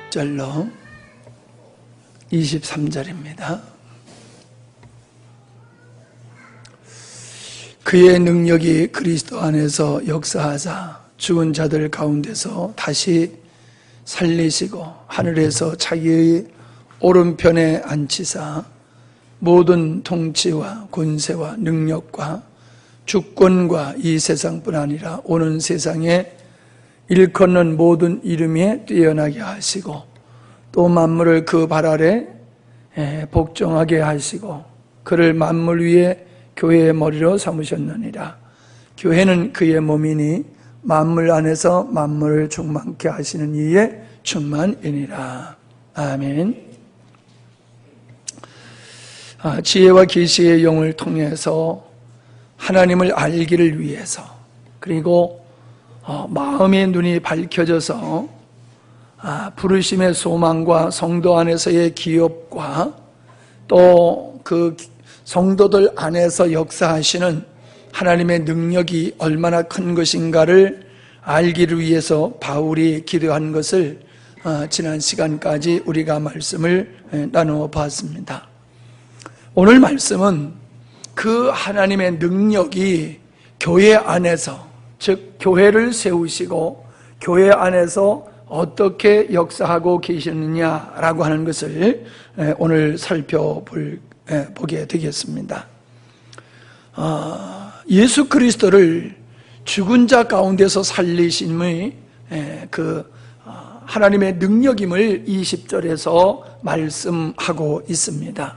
1절로 23절입니다. 그의 능력이 그리스도 안에서 역사하사 죽은 자들 가운데서 다시 살리시고 하늘에서 자기의 오른편에 앉히사 모든 통치와 권세와 능력과 주권과 이 세상뿐 아니라 오는 세상에 일컫는 모든 이름에 뛰어나게 하시고 또 만물을 그 발 아래 복종하게 하시고 그를 만물 위에 교회의 머리로 삼으셨느니라. 교회는 그의 몸이니 만물 안에서 만물을 충만케 하시는 이의 충만이니라. 아멘. 지혜와 계시의 영을 통해서 하나님을 알기를 위해서, 그리고 마음의 눈이 밝혀져서 부르심의 소망과 성도 안에서의 기업과 또 그 성도들 안에서 역사하시는 하나님의 능력이 얼마나 큰 것인가를 알기를 위해서 바울이 기도한 것을 지난 시간까지 우리가 말씀을 나누어 봤습니다. 오늘 말씀은 그 하나님의 능력이 교회 안에서, 즉 교회를 세우시고 교회 안에서 어떻게 역사하고 계시느냐라고 하는 것을 오늘 살펴보게 되겠습니다. 예수 그리스도를 죽은 자 가운데서 살리심의 하나님의 능력임을 20절에서 말씀하고 있습니다.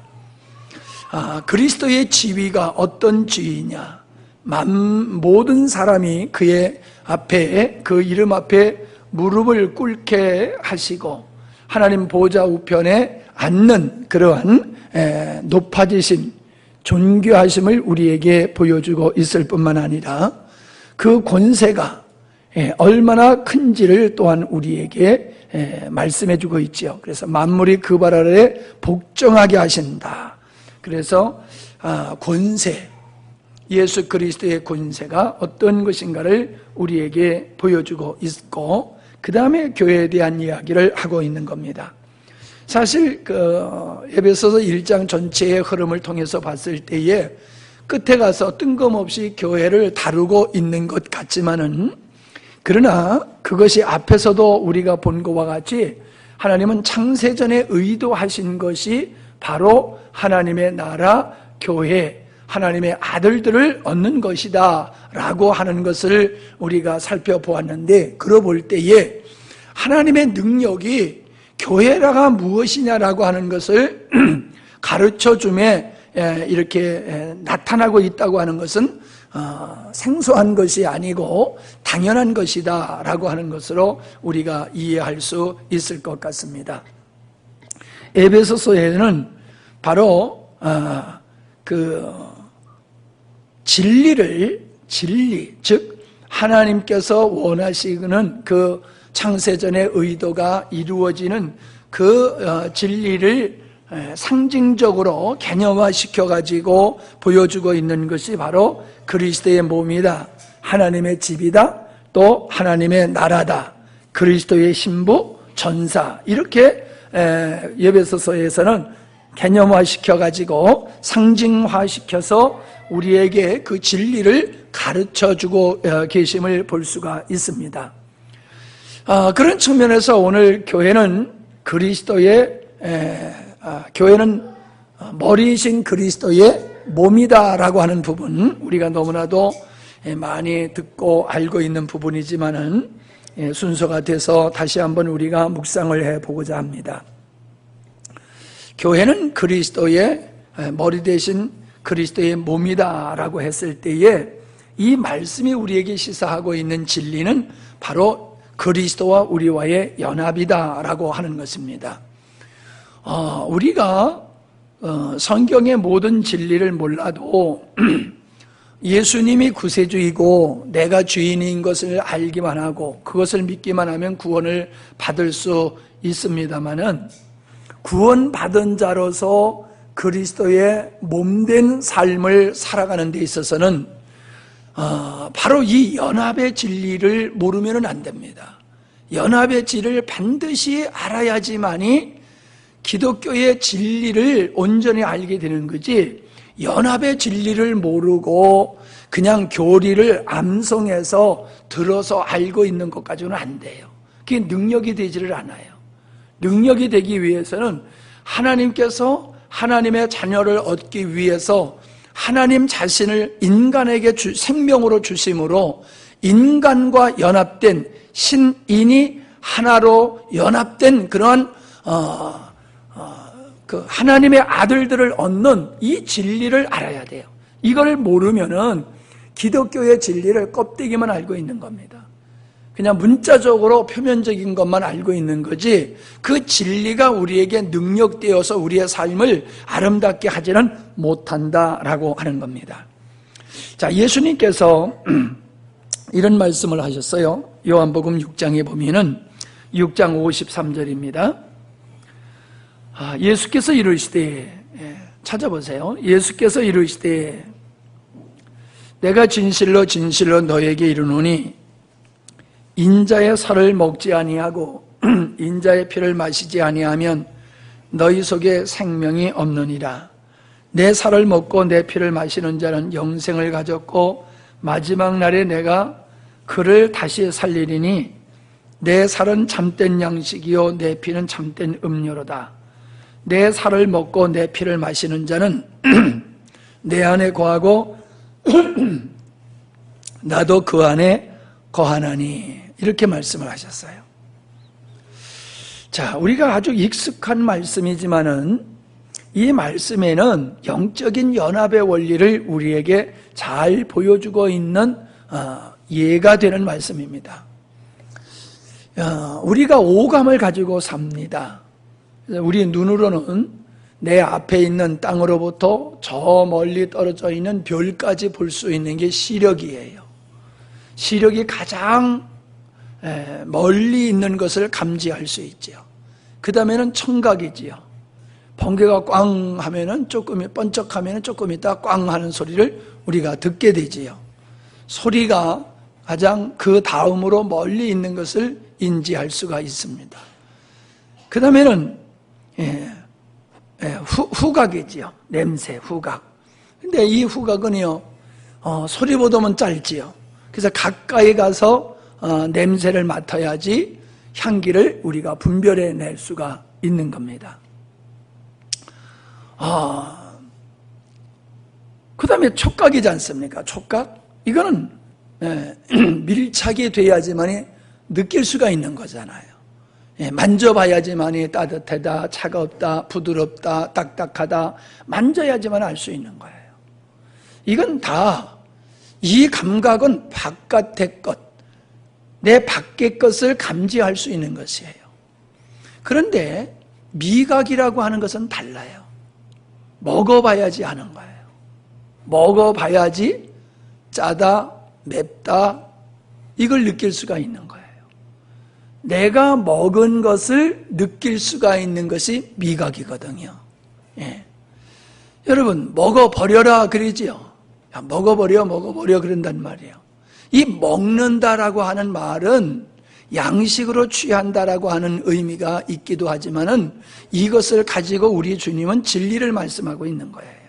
그리스도의 지위가 어떤 지위냐? 모든 사람이 그의 앞에, 그 이름 앞에 무릎을 꿇게 하시고 하나님 보좌 우편에 앉는 그러한 높아지신 존귀하심을 우리에게 보여주고 있을 뿐만 아니라 그 권세가 얼마나 큰지를 또한 우리에게 말씀해주고 있지요. 그래서 만물이 그 발 아래 복종하게 하신다. 그래서 권세, 예수 그리스도의 권세가 어떤 것인가를 우리에게 보여주고 있고, 그 다음에 교회에 대한 이야기를 하고 있는 겁니다. 사실 에베소서 1장 전체의 흐름을 통해서 봤을 때에 끝에 가서 뜬금없이 교회를 다루고 있는 것 같지만은, 그러나 그것이 앞에서도 우리가 본 것과 같이 하나님은 창세전에 의도하신 것이 바로 하나님의 나라, 교회, 하나님의 아들들을 얻는 것이다 라고 하는 것을 우리가 살펴보았는데, 그러고 볼 때에 하나님의 능력이 교회라가 무엇이냐라고 하는 것을 가르쳐줌에 이렇게 나타나고 있다고 하는 것은 생소한 것이 아니고 당연한 것이다 라고 하는 것으로 우리가 이해할 수 있을 것 같습니다. 에베소서에는 바로 진리, 즉 하나님께서 원하시는 그 창세전의 의도가 이루어지는 그 진리를 상징적으로 개념화시켜가지고 보여주고 있는 것이 바로 그리스도의 몸이다, 하나님의 집이다, 또 하나님의 나라다, 그리스도의 신부, 전사, 이렇게 에베소서에서는 개념화시켜가지고 상징화시켜서 우리에게 그 진리를 가르쳐주고 계심을 볼 수가 있습니다. 그런 측면에서 오늘 교회는 교회는 머리이신 그리스도의 몸이다라고 하는 부분, 우리가 너무나도 많이 듣고 알고 있는 부분이지만은 순서가 돼서 다시 한번 우리가 묵상을 해보고자 합니다. 교회는 그리스도의 머리 대신 그리스도의 몸이다라고 했을 때에 이 말씀이 우리에게 시사하고 있는 진리는 바로 그리스도와 우리와의 연합이다라고 하는 것입니다. 우리가 성경의 모든 진리를 몰라도 예수님이 구세주이고 내가 주인인 것을 알기만 하고 그것을 믿기만 하면 구원을 받을 수 있습니다마는, 구원받은 자로서 그리스도의 몸된 삶을 살아가는 데 있어서는 바로 이 연합의 진리를 모르면 안 됩니다. 연합의 진리를 반드시 알아야지만이 기독교의 진리를 온전히 알게 되는 거지, 연합의 진리를 모르고 그냥 교리를 암송해서 들어서 알고 있는 것 가지고는 안 돼요. 그게 능력이 되지를 않아요. 능력이 되기 위해서는 하나님께서 하나님의 자녀를 얻기 위해서 하나님 자신을 인간에게 생명으로 주심으로 인간과 연합된, 신인이 하나로 연합된 그러한 그 하나님의 아들들을 얻는 이 진리를 알아야 돼요. 이걸 모르면은 기독교의 진리를 껍데기만 알고 있는 겁니다. 그냥 문자적으로 표면적인 것만 알고 있는 거지, 그 진리가 우리에게 능력되어서 우리의 삶을 아름답게 하지는 못한다라고 하는 겁니다. 자, 예수님께서 이런 말씀을 하셨어요. 요한복음 6장에 보면은 6장 53절입니다. 예수께서 이르시되, 찾아보세요. 예수께서 이르시되, 내가 진실로 진실로 너에게 이르노니 인자의 살을 먹지 아니하고 인자의 피를 마시지 아니하면 너희 속에 생명이 없느니라. 내 살을 먹고 내 피를 마시는 자는 영생을 가졌고 마지막 날에 내가 그를 다시 살리리니 내 살은 참된 양식이요 내 피는 참된 음료로다. 내 살을 먹고 내 피를 마시는 자는 내 안에 거하고 나도 그 안에 거하나니, 이렇게 말씀을 하셨어요. 자, 우리가 아주 익숙한 말씀이지만은 이 말씀에는 영적인 연합의 원리를 우리에게 잘 보여주고 있는 예가 되는 말씀입니다. 우리가 오감을 가지고 삽니다. 우리 눈으로는 내 앞에 있는 땅으로부터 저 멀리 떨어져 있는 별까지 볼 수 있는 게 시력이에요. 시력이 가장 멀리 있는 것을 감지할 수 있죠. 그 다음에는 청각이지요. 번개가 꽝 하면은 조금, 번쩍하면은 조금 있다 꽝 하는 소리를 우리가 듣게 되지요. 소리가 가장 그 다음으로 멀리 있는 것을 인지할 수가 있습니다. 그 다음에는 후각이지요. 냄새, 후각. 근데 이 후각은요, 소리보다는 짧지요. 그래서 가까이 가서 냄새를 맡아야지 향기를 우리가 분별해낼 수가 있는 겁니다. 그 다음에 촉각이지 않습니까? 촉각? 이거는 밀착이 돼야지만이 느낄 수가 있는 거잖아요. 만져봐야지만이 따뜻하다, 차갑다, 부드럽다, 딱딱하다, 만져야지만 알 수 있는 거예요. 이건 다, 이 감각은 바깥의 것, 내 밖의 것을 감지할 수 있는 것이에요. 그런데 미각이라고 하는 것은 달라요. 먹어봐야지 하는 거예요. 먹어봐야지 짜다, 맵다, 이걸 느낄 수가 있는 거예요. 내가 먹은 것을 느낄 수가 있는 것이 미각이거든요. 여러분, 먹어버려라 그러지요. 야, 먹어버려 그런단 말이에요. 이 먹는다라고 하는 말은 양식으로 취한다라고 하는 의미가 있기도 하지만은 이것을 가지고 우리 주님은 진리를 말씀하고 있는 거예요.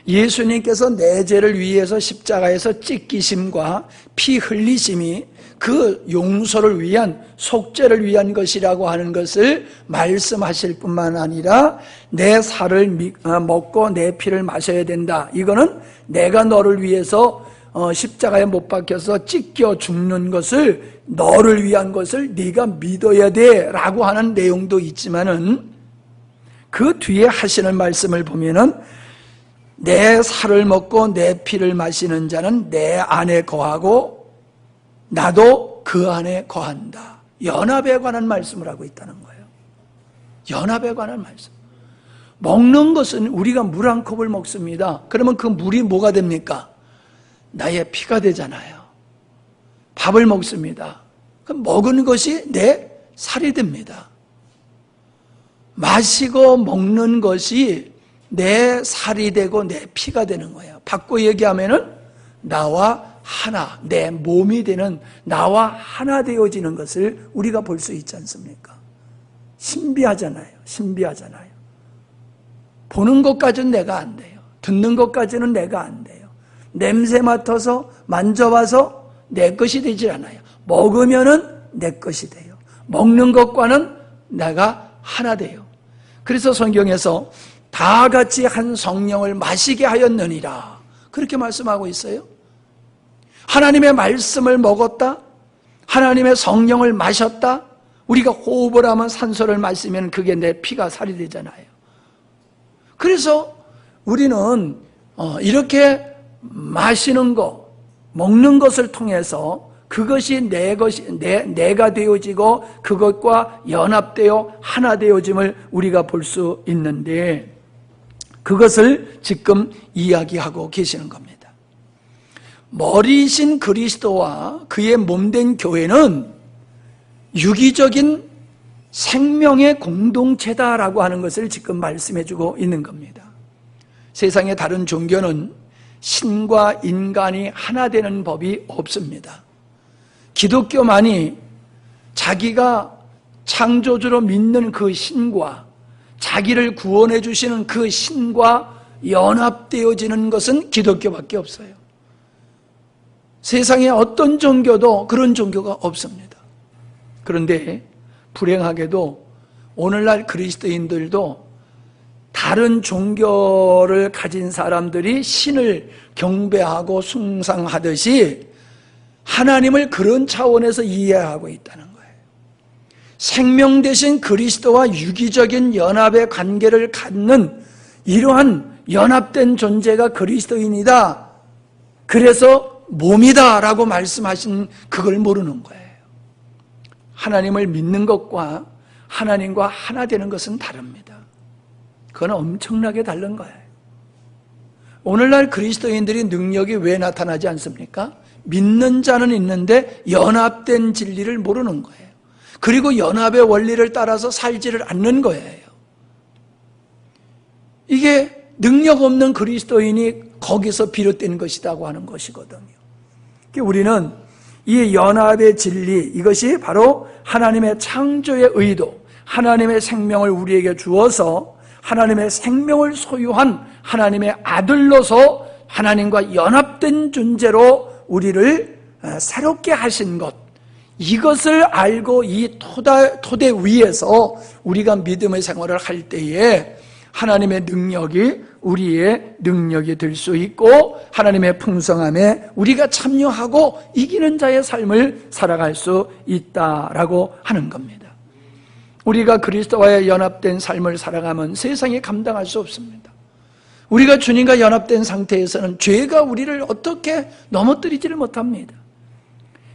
예수님께서 내 죄를 위해서 십자가에서 찢기심과 피 흘리심이 그 용서를 위한, 속죄를 위한 것이라고 하는 것을 말씀하실 뿐만 아니라 내 살을 먹고 내 피를 마셔야 된다. 이거는 내가 너를 위해서 십자가에 못 박혀서 찢겨 죽는 것을, 너를 위한 것을 네가 믿어야 돼 라고 하는 내용도 있지만은 그 뒤에 하시는 말씀을 보면은 내 살을 먹고 내 피를 마시는 자는 내 안에 거하고 나도 그 안에 거한다. 연합에 관한 말씀을 하고 있다는 거예요. 연합에 관한 말씀. 먹는 것은 우리가 물 한 컵을 먹습니다. 그러면 그 물이 뭐가 됩니까? 나의 피가 되잖아요. 밥을 먹습니다. 그럼 먹은 것이 내 살이 됩니다. 마시고 먹는 것이 내 살이 되고 내 피가 되는 거예요. 바꿔 얘기하면은 나와 하나, 내 몸이 되는 나와 하나 되어지는 것을 우리가 볼 수 있지 않습니까? 신비하잖아요. 신비하잖아요. 보는 것까지는 내가 안 돼요. 듣는 것까지는 내가 안 돼요. 냄새 맡아서 만져봐서 내 것이 되질 않아요. 먹으면은 내 것이 돼요. 먹는 것과는 내가 하나 돼요. 그래서 성경에서 다 같이 한 성령을 마시게 하였느니라 그렇게 말씀하고 있어요. 하나님의 말씀을 먹었다, 하나님의 성령을 마셨다. 우리가 호흡을 하면 산소를 마시면 그게 내 피가 살이 되잖아요. 그래서 우리는 이렇게 마시는 것, 먹는 것을 통해서 그것이 내가 되어지고 그것과 연합되어 하나 되어짐을 우리가 볼 수 있는데, 그것을 지금 이야기하고 계시는 겁니다. 머리이신 그리스도와 그의 몸된 교회는 유기적인 생명의 공동체다라고 하는 것을 지금 말씀해주고 있는 겁니다. 세상의 다른 종교는 신과 인간이 하나 되는 법이 없습니다. 기독교만이 자기가 창조주로 믿는 그 신과 자기를 구원해 주시는 그 신과 연합되어지는 것은 기독교밖에 없어요. 세상에 어떤 종교도 그런 종교가 없습니다. 그런데 불행하게도 오늘날 그리스도인들도 다른 종교를 가진 사람들이 신을 경배하고 숭상하듯이 하나님을 그런 차원에서 이해하고 있다는 거예요. 생명 되신 그리스도와 유기적인 연합의 관계를 갖는 이러한 연합된 존재가 그리스도인이다, 그래서 몸이다 라고 말씀하신 그걸 모르는 거예요. 하나님을 믿는 것과 하나님과 하나 되는 것은 다릅니다. 그건 엄청나게 다른 거예요. 오늘날 그리스도인들이 능력이 왜 나타나지 않습니까? 믿는 자는 있는데 연합된 진리를 모르는 거예요. 그리고 연합의 원리를 따라서 살지를 않는 거예요. 이게 능력 없는 그리스도인이 거기서 비롯된 것이라고 하는 것이거든요. 우리는 이 연합의 진리, 이것이 바로 하나님의 창조의 의도, 하나님의 생명을 우리에게 주어서 하나님의 생명을 소유한 하나님의 아들로서 하나님과 연합된 존재로 우리를 새롭게 하신 것, 이것을 알고 이 토대 위에서 우리가 믿음의 생활을 할 때에 하나님의 능력이 우리의 능력이 될 수 있고 하나님의 풍성함에 우리가 참여하고 이기는 자의 삶을 살아갈 수 있다라고 하는 겁니다. 우리가 그리스도와의 연합된 삶을 살아가면 세상이 감당할 수 없습니다. 우리가 주님과 연합된 상태에서는 죄가 우리를 어떻게 넘어뜨리지를 못합니다.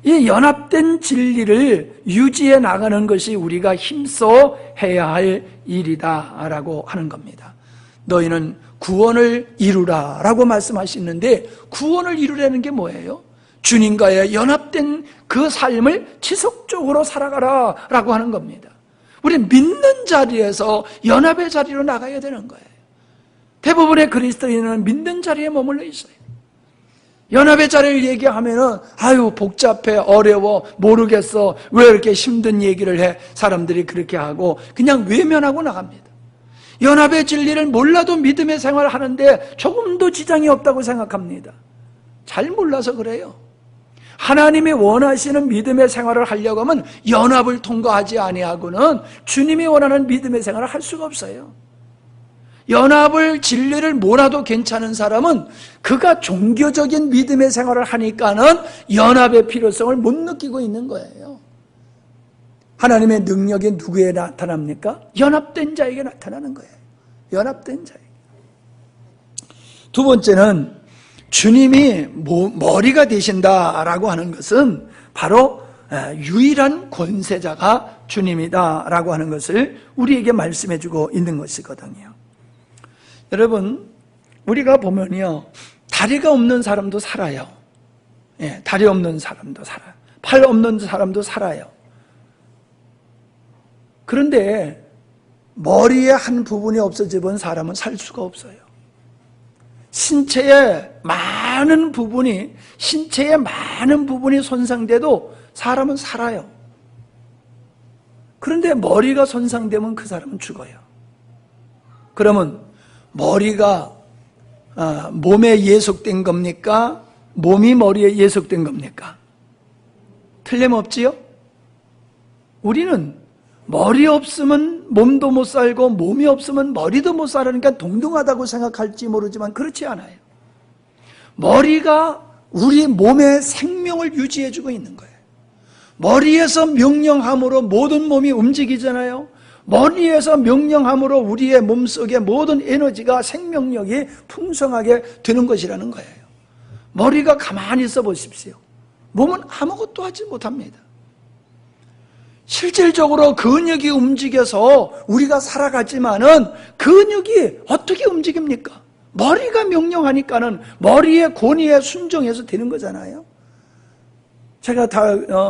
이 연합된 진리를 유지해 나가는 것이 우리가 힘써 해야 할 일이다라고 하는 겁니다. 너희는 구원을 이루라 라고 말씀하시는데, 구원을 이루라는 게 뭐예요? 주님과의 연합된 그 삶을 지속적으로 살아가라 라고 하는 겁니다. 우리 믿는 자리에서 연합의 자리로 나가야 되는 거예요. 대부분의 그리스도인은 믿는 자리에 머물러 있어요. 연합의 자리를 얘기하면은 아유 복잡해, 어려워, 모르겠어, 왜 이렇게 힘든 얘기를 해, 사람들이 그렇게 하고 그냥 외면하고 나갑니다. 연합의 진리를 몰라도 믿음의 생활을 하는데 조금도 지장이 없다고 생각합니다. 잘 몰라서 그래요. 하나님이 원하시는 믿음의 생활을 하려고 하면 연합을 통과하지 아니하고는 주님이 원하는 믿음의 생활을 할 수가 없어요. 연합을 진리를 몰라도 괜찮은 사람은 그가 종교적인 믿음의 생활을 하니까는 연합의 필요성을 못 느끼고 있는 거예요. 하나님의 능력이 누구에 나타납니까? 연합된 자에게 나타나는 거예요. 연합된 자에게. 두 번째는 주님이 머리가 되신다라고 하는 것은 바로 유일한 권세자가 주님이다라고 하는 것을 우리에게 말씀해주고 있는 것이거든요. 여러분, 우리가 보면요, 다리가 없는 사람도 살아요. 예, 다리 없는 사람도 살아요. 팔 없는 사람도 살아요. 그런데 머리의 한 부분이 없어져 본 사람은 살 수가 없어요. 신체의 많은 부분이 손상돼도 사람은 살아요. 그런데 머리가 손상되면 그 사람은 죽어요. 그러면 머리가 몸에 예속된 겁니까? 몸이 머리에 예속된 겁니까? 틀림없지요? 우리는 머리 없으면 몸도 못 살고 몸이 없으면 머리도 못 살으니까 동등하다고 생각할지 모르지만 그렇지 않아요. 머리가 우리 몸의 생명을 유지해주고 있는 거예요. 머리에서 명령함으로 모든 몸이 움직이잖아요. 머리에서 명령함으로 우리의 몸속의 모든 에너지가 생명력이 풍성하게 되는 것이라는 거예요. 머리가 가만히 있어 보십시오. 몸은 아무것도 하지 못합니다. 실질적으로 근육이 움직여서 우리가 살아가지만은 근육이 어떻게 움직입니까? 머리가 명령하니까는 머리의 권위에 순종해서 되는 거잖아요. 제가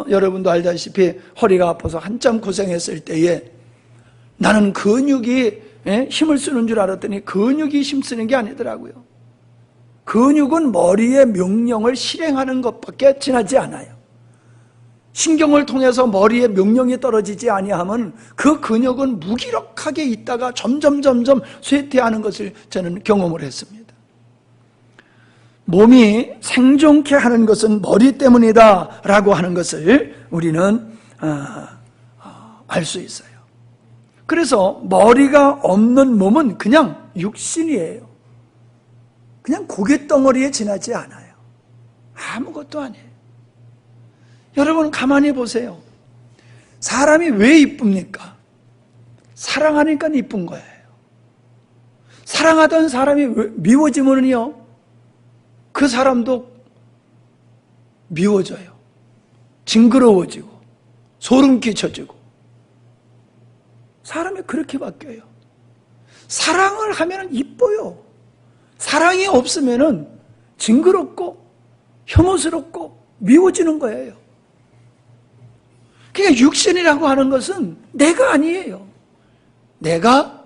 여러분도 알다시피 허리가 아파서 한참 고생했을 때에 나는 근육이 힘을 쓰는 줄 알았더니 근육이 힘쓰는 게 아니더라고요. 근육은 머리의 명령을 실행하는 것밖에 지나지 않아요. 신경을 통해서 머리에 명령이 떨어지지 아니하면 그 근육은 무기력하게 있다가 점점 쇠퇴하는 것을 저는 경험을 했습니다. 몸이 생존케 하는 것은 머리 때문이다 라고 하는 것을 우리는 알 수 있어요. 그래서 머리가 없는 몸은 그냥 육신이에요. 그냥 고갯덩어리에 지나지 않아요. 아무것도 아니에요. 여러분 가만히 보세요. 사람이 왜 이쁩니까? 사랑하니까 이쁜 거예요. 사랑하던 사람이 미워지면요 그 사람도 미워져요. 징그러워지고 소름 끼쳐지고 사람이 그렇게 바뀌어요. 사랑을 하면 이뻐요. 사랑이 없으면 징그럽고 혐오스럽고 미워지는 거예요. 그러니까 육신이라고 하는 것은 내가 아니에요. 내가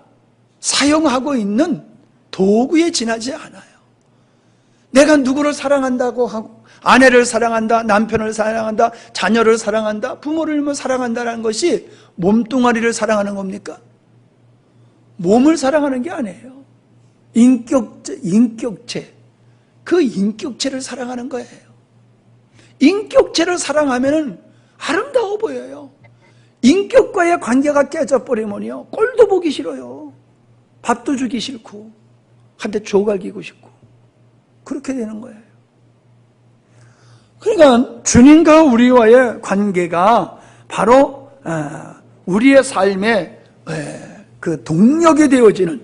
사용하고 있는 도구에 지나지 않아요. 내가 누구를 사랑한다고 하고 아내를 사랑한다, 남편을 사랑한다, 자녀를 사랑한다, 부모를 사랑한다는 것이 몸뚱아리를 사랑하는 겁니까? 몸을 사랑하는 게 아니에요. 인격체, 그 인격체를 사랑하는 거예요. 인격체를 사랑하면 아름다워 보여요. 인격과의 관계가 깨져버리면요 꼴도 보기 싫어요. 밥도 주기 싫고 한 대 조각이고 싶고 그렇게 되는 거예요. 그러니까 주님과 우리와의 관계가 바로 우리의 삶의 그 동력이 되어지는,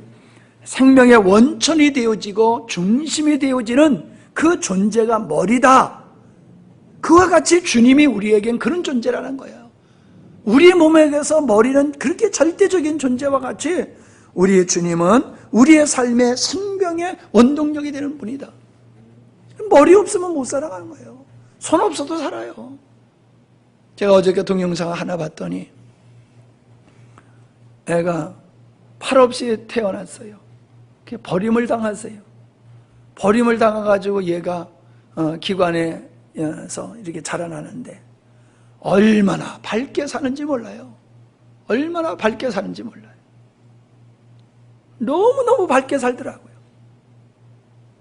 생명의 원천이 되어지고 중심이 되어지는 그 존재가 머리다. 그와 같이 주님이 우리에겐 그런 존재라는 거예요. 우리 몸에게서 머리는 그렇게 절대적인 존재와 같이 우리의 주님은 우리의 삶의 생명의 원동력이 되는 분이다. 머리 없으면 못 살아가는 거예요. 손 없어도 살아요. 제가 어저께 동영상 하나 봤더니 애가 팔 없이 태어났어요. 버림을 당했어요. 버림을 당해가지고 얘가 기관에서 이렇게 자라나는데 얼마나 밝게 사는지 몰라요. 얼마나 밝게 사는지 몰라요. 너무너무 밝게 살더라고요.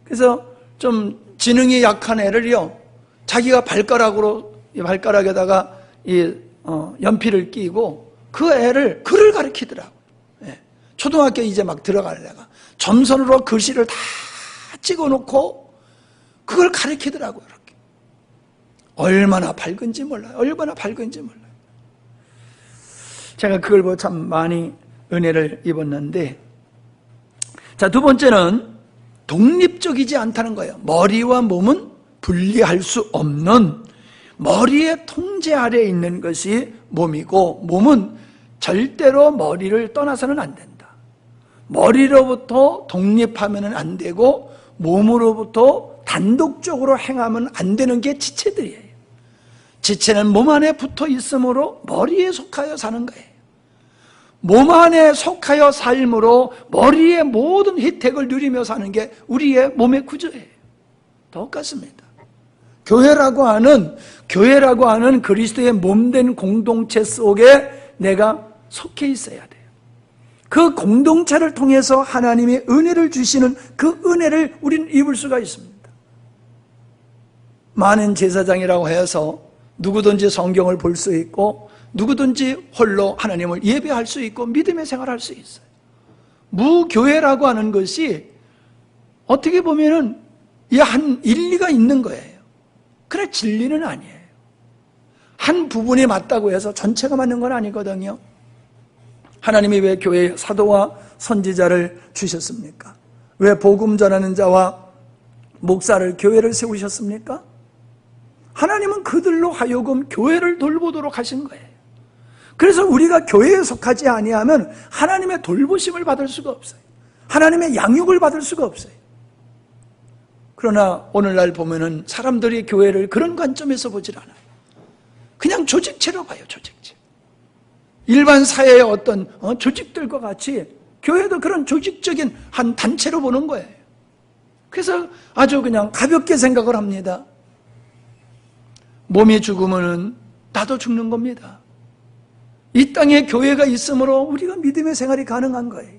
그래서 좀 지능이 약한 애를요, 자기가 발가락에다가 연필을 끼고 그 애를 글을 가르치더라고요. 초등학교 이제 막 들어가려다가 점선으로 글씨를 다 찍어놓고 그걸 가르치더라고요. 이렇게. 얼마나 밝은지 몰라요. 얼마나 밝은지 몰라요. 제가 그걸 보고 참 많이 은혜를 입었는데, 자, 두 번째는 독립적이지 않다는 거예요. 머리와 몸은 분리할 수 없는, 머리의 통제 아래에 있는 것이 몸이고, 몸은 절대로 머리를 떠나서는 안 된다. 머리로부터 독립하면 안 되고 몸으로부터 단독적으로 행하면 안 되는 게 지체들이에요. 지체는 몸 안에 붙어 있으므로 머리에 속하여 사는 거예요. 몸 안에 속하여 삶으로 머리의 모든 혜택을 누리며 사는 게 우리의 몸의 구조예요. 똑같습니다. 교회라고 하는 그리스도의 몸된 공동체 속에 내가 속해 있어야 돼요. 그 공동체를 통해서 하나님의 은혜를 주시는 그 은혜를 우리는 입을 수가 있습니다. 많은 제사장이라고 해서 누구든지 성경을 볼 수 있고 누구든지 홀로 하나님을 예배할 수 있고 믿음의 생활을 할 수 있어요. 무교회라고 하는 것이 어떻게 보면은 한 일리가 있는 거예요. 그래 진리는 아니에요. 한 부분이 맞다고 해서 전체가 맞는 건 아니거든요. 하나님이 왜 교회에 사도와 선지자를 주셨습니까? 왜 복음 전하는 자와 목사를, 교회를 세우셨습니까? 하나님은 그들로 하여금 교회를 돌보도록 하신 거예요. 그래서 우리가 교회에 속하지 아니하면 하나님의 돌보심을 받을 수가 없어요. 하나님의 양육을 받을 수가 없어요. 그러나 오늘날 보면은 사람들이 교회를 그런 관점에서 보질 않아요. 그냥 조직체로 봐요, 조직체. 일반 사회의 어떤 조직들과 같이 교회도 그런 조직적인 한 단체로 보는 거예요. 그래서 아주 그냥 가볍게 생각을 합니다. 몸이 죽으면은 나도 죽는 겁니다. 이 땅에 교회가 있으므로 우리가 믿음의 생활이 가능한 거예요.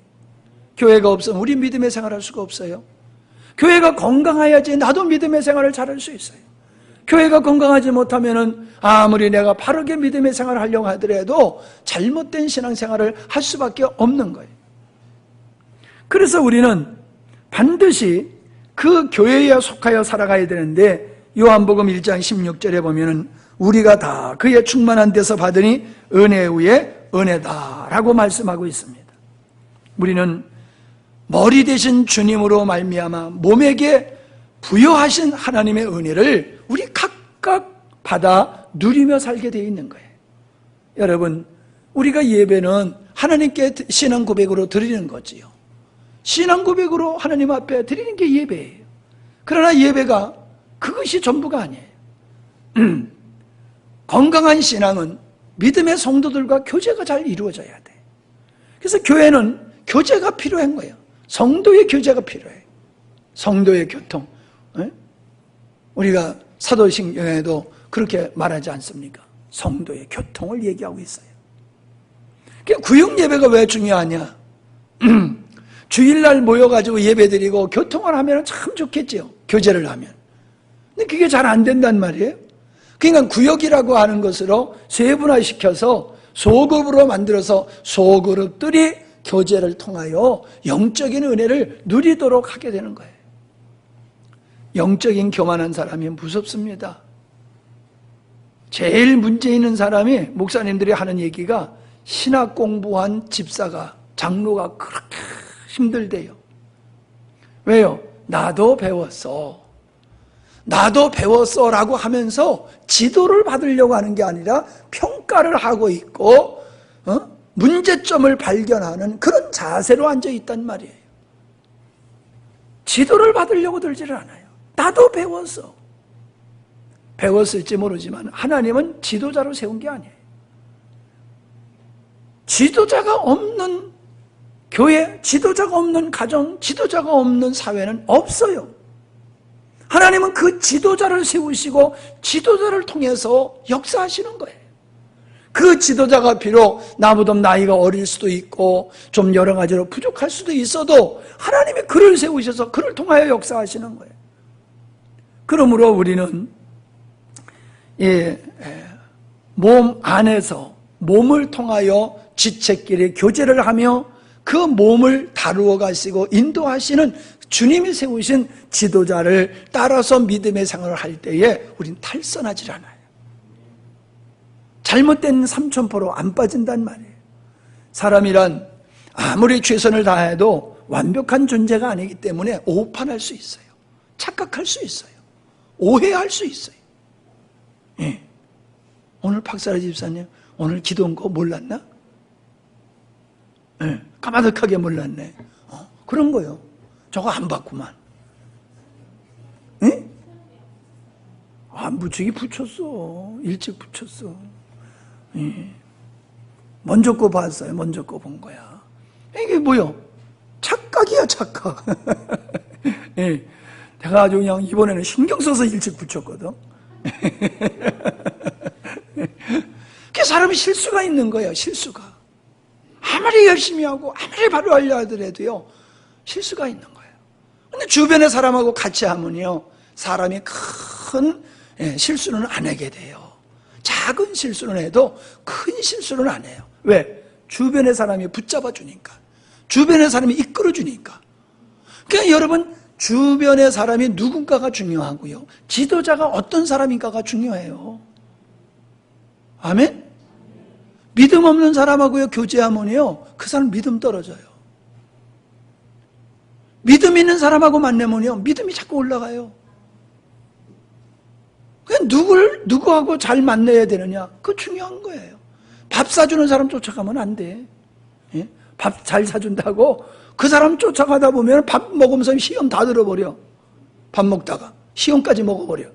교회가 없으면 우리 믿음의 생활을 할 수가 없어요. 교회가 건강해야지 나도 믿음의 생활을 잘할 수 있어요. 교회가 건강하지 못하면은 아무리 내가 바르게 믿음의 생활을 하려고 하더라도 잘못된 신앙생활을 할 수밖에 없는 거예요. 그래서 우리는 반드시 그 교회에 속하여 살아가야 되는데 요한복음 1장 16절에 보면은 우리가 다 그의 충만한 데서 받으니 은혜 위에 은혜다라고 말씀하고 있습니다. 우리는 머리 되신 주님으로 말미암아 몸에게 부여하신 하나님의 은혜를 우리 각각 받아 누리며 살게 되어 있는 거예요. 여러분, 우리가 예배는 하나님께 신앙 고백으로 드리는 거지요. 신앙 고백으로 하나님 앞에 드리는 게 예배예요. 그러나 예배가 그것이 전부가 아니에요. 건강한 신앙은 믿음의 성도들과 교제가 잘 이루어져야 돼. 그래서 교회는 교제가 필요한 거예요. 성도의 교제가 필요해요. 성도의 교통. 우리가 사도신경에도 그렇게 말하지 않습니까? 성도의 교통을 얘기하고 있어요. 구역 예배가 왜 중요하냐? 주일날 모여가지고 예배드리고 교통을 하면 참 좋겠죠. 교제를 하면. 근데 그게 잘 안 된단 말이에요. 그러니까 구역이라고 하는 것으로 세분화시켜서 소그룹으로 만들어서 소그룹들이 교제를 통하여 영적인 은혜를 누리도록 하게 되는 거예요. 영적인 교만한 사람이 무섭습니다. 제일 문제 있는 사람이 목사님들이 하는 얘기가 신학 공부한 집사가, 장로가 그렇게 힘들대요. 왜요? 나도 배웠어 라고 하면서 지도를 받으려고 하는 게 아니라 평가를 하고 있고 문제점을 발견하는 그런 자세로 앉아있단 말이에요. 지도를 받으려고 들지를 않아요. 나도 배웠을지 모르지만 하나님은 지도자로 세운 게 아니에요. 지도자가 없는 교회, 지도자가 없는 가정, 지도자가 없는 사회는 없어요. 하나님은 그 지도자를 세우시고 지도자를 통해서 역사하시는 거예요. 그 지도자가 비록 나보다 나이가 어릴 수도 있고 좀 여러 가지로 부족할 수도 있어도 하나님이 그를 세우셔서 그를 통하여 역사하시는 거예요. 그러므로 우리는 몸 안에서 몸을 통하여 지체끼리 교제를 하며 그 몸을 다루어 가시고 인도하시는 주님이 세우신 지도자를 따라서 믿음의 생활을 할 때에 우린 탈선하지 않아요. 잘못된 삼천포로 안 빠진단 말이에요. 사람이란 아무리 최선을 다해도 완벽한 존재가 아니기 때문에 오판할 수 있어요. 착각할 수 있어요. 오해할 수 있어요. 예. 오늘 박사라 집사님 오늘 기도한 거 몰랐나? 예. 까마득하게 몰랐네. 그런 거요. 저거 안 봤구만. 예? 안 붙이기 붙였어. 일찍 붙였어. 예. 먼저 거 봤어요. 먼저 거 본 거야. 이게 뭐요? 착각이야, 착각. 예. 내가 아주 그냥 이번에는 신경 써서 일찍 붙였거든. 그 사람이 실수가 있는 거예요, 실수가. 아무리 열심히 하고, 아무리 바로 하려 하더라도요, 실수가 있는 거예요. 근데 주변의 사람하고 같이 하면요, 사람이 큰 실수는 안 하게 돼요. 작은 실수는 해도 큰 실수는 안 해요. 왜? 주변의 사람이 붙잡아 주니까. 주변의 사람이 이끌어 주니까. 그러니까 여러분, 주변의 사람이 누군가가 중요하고요. 지도자가 어떤 사람인가가 중요해요. 아멘? 믿음 없는 사람하고요, 교제하면요, 그 사람 믿음 떨어져요. 믿음 있는 사람하고 만나면요, 믿음이 자꾸 올라가요. 그냥 누구하고 잘 만나야 되느냐? 그거 중요한 거예요. 밥 사주는 사람 쫓아가면 안 돼. 예? 밥 잘 사준다고 그 사람 쫓아가다 보면 밥 먹으면서 시험 다 들어버려. 밥 먹다가 시험까지 먹어버려.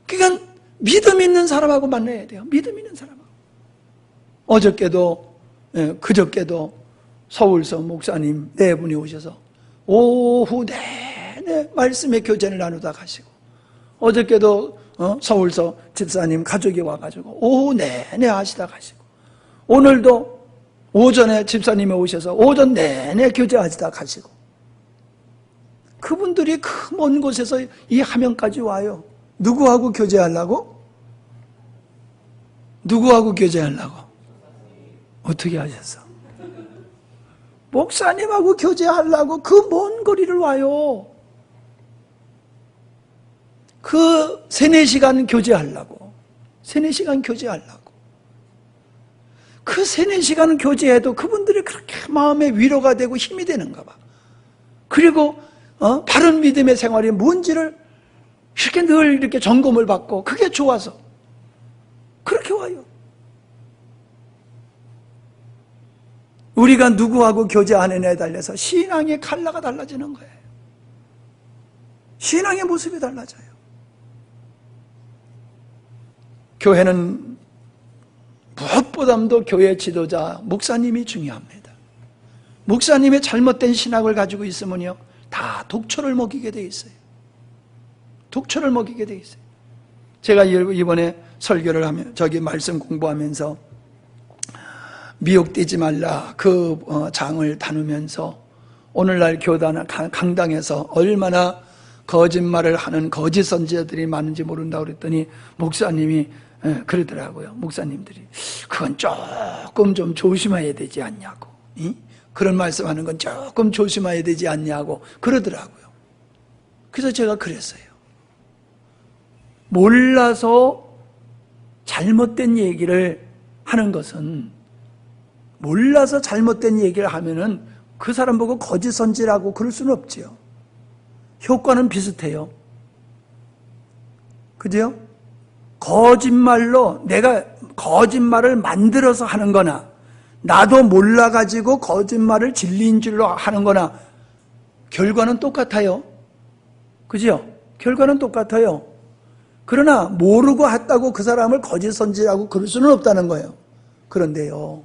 그러니까 믿음 있는 사람하고 만나야 돼요. 믿음 있는 사람하고. 어저께도 그저께도 서울서 목사님 네 분이 오셔서 오후 내내 말씀의 교제를 나누다 가시고, 어저께도 서울서 집사님 가족이 와가지고 오후 내내 하시다 가시고, 오늘도 오전에 집사님이 오셔서 오전 내내 교제하시다 가시고, 그분들이 그 먼 곳에서 이 화면까지 와요. 누구하고 교제하려고? 누구하고 교제하려고? 어떻게 하셨어? 목사님하고 교제하려고 그 먼 거리를 와요. 그 3-4시간 교제하려고. 3-4시간 교제하려고. 그 3-4시간 교제해도 그분들이 그렇게 마음에 위로가 되고 힘이 되는가 봐. 그리고 바른 믿음의 생활이 뭔지를 이렇게 늘 이렇게 점검을 받고, 그게 좋아서 그렇게 와요. 우리가 누구하고 교제하느냐에 달려서 신앙의 컬러가 달라지는 거예요. 신앙의 모습이 달라져요. 교회는 무엇보다도 교회 지도자, 목사님이 중요합니다. 목사님의 잘못된 신학을 가지고 있으면요, 다 독초를 먹이게 돼 있어요. 독초를 먹이게 돼 있어요. 제가 이번에 설교를 하면, 말씀 공부하면서 미혹되지 말라 그 장을 다루면서 오늘날 교단 강당에서 얼마나 거짓말을 하는 거짓 선지자들이 많은지 모른다고 그랬더니 목사님이 그러더라고요. 목사님들이 그건 조금 좀 조심해야 되지 않냐고, 그런 말씀하는 건 조금 조심해야 되지 않냐고 그러더라고요. 그래서 제가 그랬어요. 몰라서 잘못된 얘기를 하는 것은, 몰라서 잘못된 얘기를 하면은 그 사람 보고 거짓 선지라고 그럴 수는 없지요. 효과는 비슷해요. 그죠? 거짓말로 내가 거짓말을 만들어서 하는 거나, 나도 몰라가지고 거짓말을 진리인 줄로 하는 거나, 결과는 똑같아요. 그죠? 결과는 똑같아요. 그러나 모르고 했다고 그 사람을 거짓 선지라고 그럴 수는 없다는 거예요. 그런데요,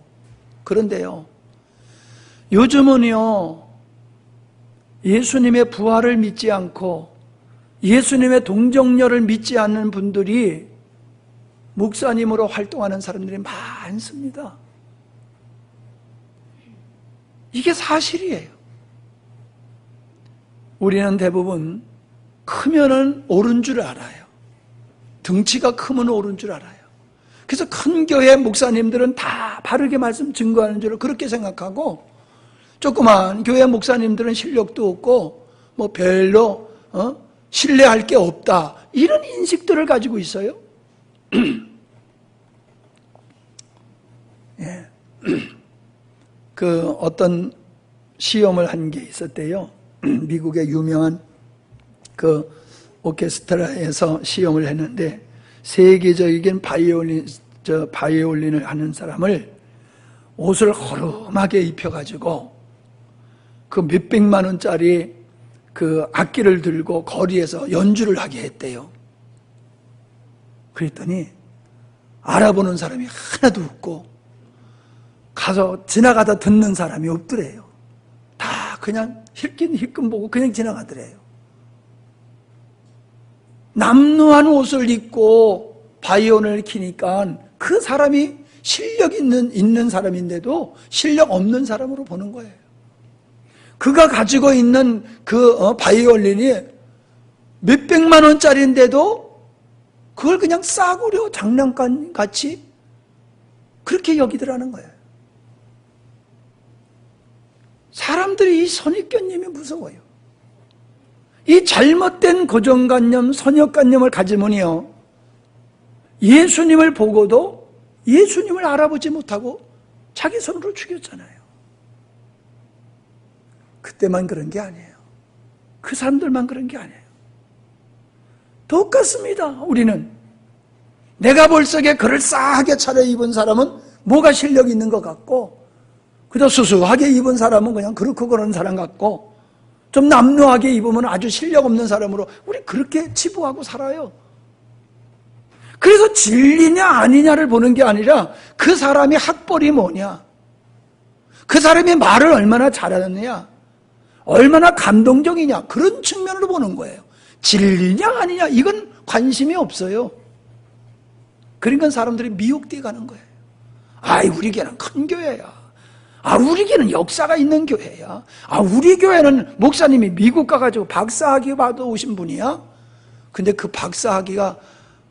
요즘은요, 예수님의 부활을 믿지 않고 예수님의 동정녀를 믿지 않는 분들이 목사님으로 활동하는 사람들이 많습니다. 이게 사실이에요. 우리는 대부분 크면은 옳은 줄 알아요. 등치가 크면 옳은 줄 알아요. 그래서 큰 교회 목사님들은 다 바르게 말씀 증거하는 줄 그렇게 생각하고, 조그만 교회 목사님들은 실력도 없고 뭐 별로 신뢰할 게 없다, 이런 인식들을 가지고 있어요. 예. 그 어떤 시험을 한 게 있었대요. 미국의 유명한 그 오케스트라에서 시험을 했는데, 세계적인 바이올린을 하는 사람을 옷을 허름하게 입혀가지고 그 몇백만 원짜리 그 악기를 들고 거리에서 연주를 하게 했대요. 그랬더니 알아보는 사람이 하나도 없고 가서 지나가다 듣는 사람이 없더래요. 다 그냥 힐끔 보고 그냥 지나가더래요. 남루한 옷을 입고 바이올린을 키니까 그 사람이 실력 있는 사람인데도 실력 없는 사람으로 보는 거예요. 그가 가지고 있는 그 바이올린이 몇백만 원짜리인데도 그걸 그냥 싸구려 장난감 같이 그렇게 여기더라는 거예요. 사람들이 이 선입견념이 무서워요. 이 잘못된 고정관념, 선입관념을 가지면요, 예수님을 보고도 예수님을 알아보지 못하고 자기 손으로 죽였잖아요. 그때만 그런 게 아니에요. 그 사람들만 그런 게 아니에요. 똑같습니다. 우리는 내가 볼 적에 그럴싸하게 차려입은 사람은 뭐가 실력이 있는 것 같고, 그저 수수하게 입은 사람은 그냥 그렇고 그런 사람 같고, 좀 남루하게 입으면 아주 실력 없는 사람으로 우리 그렇게 치부하고 살아요. 그래서 진리냐 아니냐를 보는 게 아니라 그 사람이 학벌이 뭐냐, 그 사람이 말을 얼마나 잘하느냐, 얼마나 감동적이냐, 그런 측면으로 보는 거예요. 진리냐 아니냐 이건 관심이 없어요. 그러니까 사람들이 미혹돼 가는 거예요. 아이, 우리 교회는 큰 교회야. 아, 우리 교회는 역사가 있는 교회야. 아, 우리 교회는 목사님이 미국 가가지고 박사학위 받아오신 분이야. 근데 그 박사학위가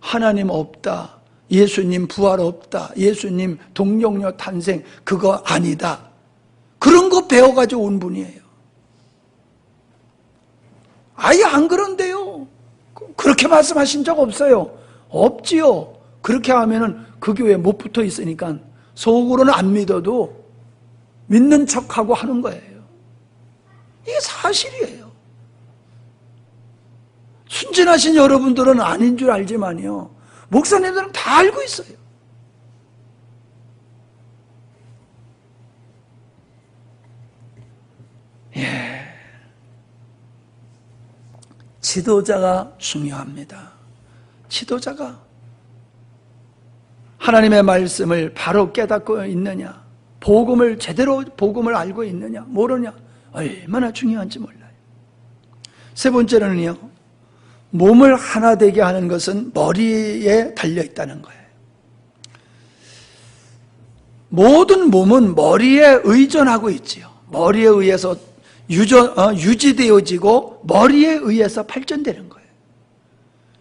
하나님 없다, 예수님 부활 없다, 예수님 동정녀 탄생 그거 아니다, 그런 거 배워가지고 온 분이에요. 아예 안 그런데요. 그렇게 말씀하신 적 없어요. 없지요. 그렇게 하면은 그 교회에 못 붙어 있으니까 속으로는 안 믿어도 믿는 척하고 하는 거예요. 이게 사실이에요. 순진하신 여러분들은 아닌 줄 알지만요, 목사님들은 다 알고 있어요. 예. 지도자가 중요합니다. 지도자가 하나님의 말씀을 바로 깨닫고 있느냐, 복음을 제대로 복음을 알고 있느냐 모르냐, 얼마나 중요한지 몰라요. 세 번째는요, 몸을 하나 되게 하는 것은 머리에 달려 있다는 거예요. 모든 몸은 머리에 의존하고 있지요. 머리에 의해서 유지되어지고 머리에 의해서 발전되는 거예요.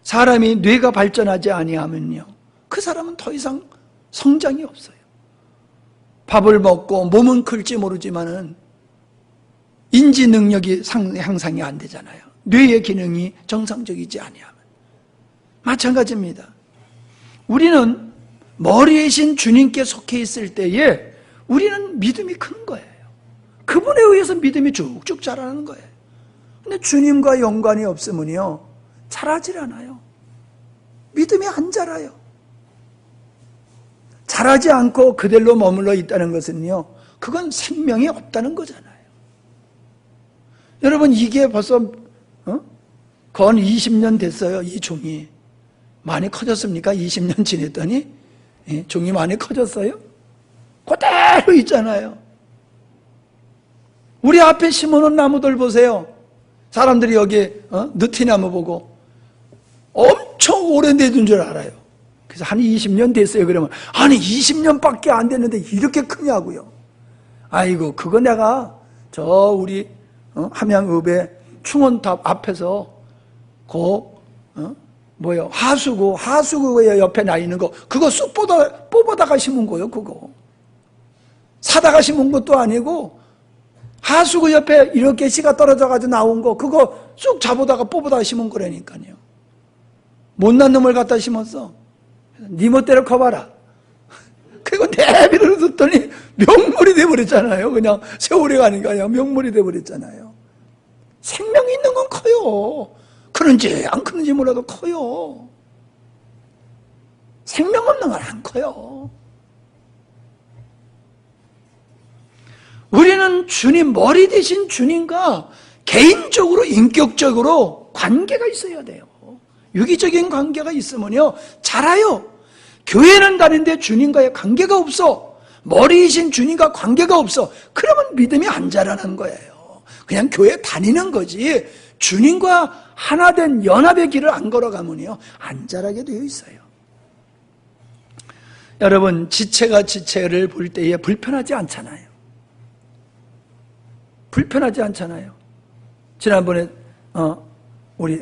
사람이 뇌가 발전하지 아니하면요, 그 사람은 더 이상 성장이 없어요. 밥을 먹고 몸은 클지 모르지만은 인지 능력이 향상이 안 되잖아요. 뇌의 기능이 정상적이지 아니하면. 마찬가지입니다. 우리는 머리이신 주님께 속해 있을 때에 우리는 믿음이 큰 거예요. 그분에 의해서 믿음이 쭉쭉 자라는 거예요. 근데 주님과 연관이 없으면요, 자라질 않아요. 믿음이 안 자라요. 자라지 않고 그대로 머물러 있다는 것은요, 그건 생명이 없다는 거잖아요. 여러분, 이게 벌써 건 20년 됐어요. 이 종이 많이 커졌습니까? 20년 지냈더니 종이 많이 커졌어요? 그대로 있잖아요. 우리 앞에 심어놓은 나무들 보세요. 사람들이 여기 느티나무 보고 엄청 오래된 줄 알아요. 그래서 한 20년 됐어요. 그러면 아니 20년밖에 안 됐는데 이렇게 크냐고요. 아이고, 그거 내가 저 우리 함양읍의 충원탑 앞에서 하수구의 옆에 나 있는 거, 그거 쑥 뽑아다가 심은 거예요. 그거 사다가 심은 것도 아니고 하수구 옆에 이렇게 씨가 떨어져가지고 나온 거, 그거 쑥 잡아다가 뽑아다가 심은 거라니까요. 못난 놈을 갖다 심었어. 네 멋대로 커봐라. 그리고 내비를 뒀더니 명물이 돼버렸잖아요. 그냥 세월이 가니까 그냥 명물이 돼버렸잖아요. 생명이 있는 건 커요. 크는지 안 크는지 몰라도 커요. 생명 없는 건 안 커요. 우리는 주님, 머리 대신 주님과 개인적으로, 인격적으로 관계가 있어야 돼요. 유기적인 관계가 있으면요, 자라요. 교회는 다른데 주님과의 관계가 없어. 머리이신 주님과 관계가 없어. 그러면 믿음이 안 자라는 거예요. 그냥 교회 다니는 거지 주님과 하나된 연합의 길을 안 걸어가면요 안 자라게 되어 있어요. 여러분, 지체가 지체를 볼 때에 불편하지 않잖아요. 불편하지 않잖아요. 지난번에 우리